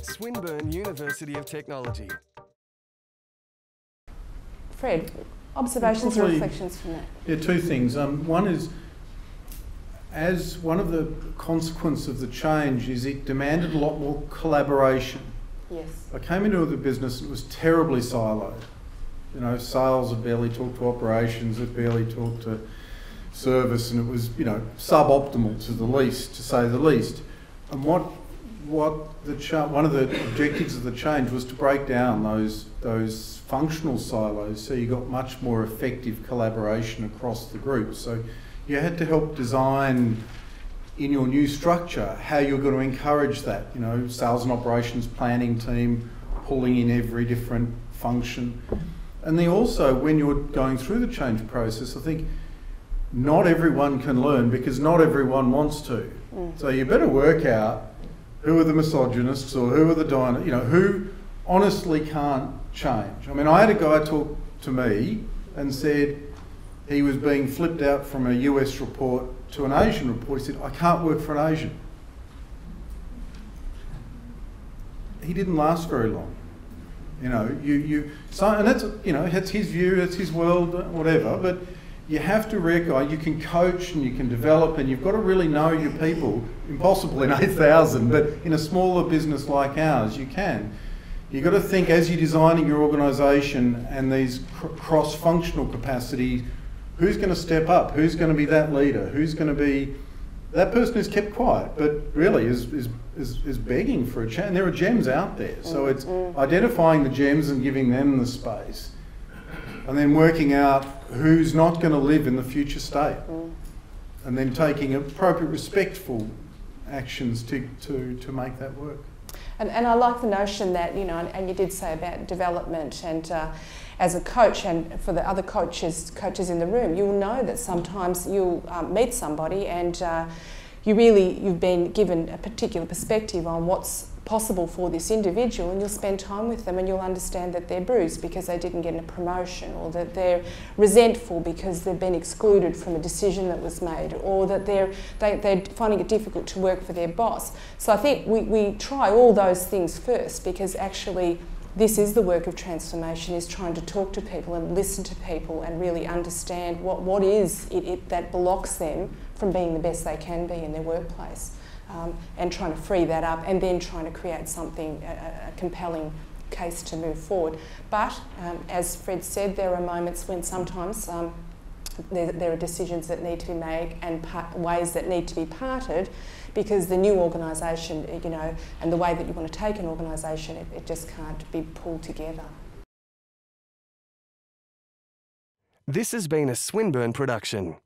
Swinburne University of Technology. Fred, observations or reflections from that? Yeah, two things. One is, as one of the consequences of the change is it demanded a lot more collaboration. Yes. I came into the business and it was terribly siloed. You know, sales had barely talked to operations, had barely talked to service, and it was, you know, suboptimal to say the least. And one of the objectives of the change was to break down those functional silos, so you got much more effective collaboration across the group. So you had to help design in your new structure how you're going to encourage that. You know, sales and operations planning team pulling in every different function. And then also, when you're going through the change process, I think not everyone can learn because not everyone wants to. So you better work out who are the misogynists or who are the who honestly can't change. I mean, I had a guy talk to me and said he was being flipped out from a US report to an Asian report. He said, I can't work for an Asian. He didn't last very long. You know, and that's, you know, that's his view, that's his world, whatever, but you have to recognise you can coach and you can develop, and you've got to really know your people. Impossible in 8,000, but in a smaller business like ours, you can. You've got to think as you're designing your organisation and these cross-functional capacities, who's going to step up? Who's going to be that leader? Who's going to be that person who's kept quiet, but really is begging for a chance? And there are gems out there, so it's identifying the gems and giving them the space, and then working out who's not going to live in the future state, and then taking appropriate, respectful actions to make that work. And I like the notion that, you know, and you did say about development, and as a coach, and for the other coaches in the room, you'll know that sometimes you'll meet somebody and you've been given a particular perspective on what's possible for this individual, and you'll spend time with them and you'll understand that they're bruised because they didn't get a promotion, or that they're resentful because they've been excluded from a decision that was made, or that they're finding it difficult to work for their boss. So I think we try all those things first, because actually this is the work of transformation, is trying to talk to people and listen to people and really understand what is it that blocks them from being the best they can be in their workplace. And trying to free that up, and then trying to create something, a compelling case to move forward. But as Fred said, there are moments when sometimes there are decisions that need to be made and ways that need to be parted, because the new organisation, you know, and the way that you want to take an organisation, it just can't be pulled together. This has been a Swinburne production.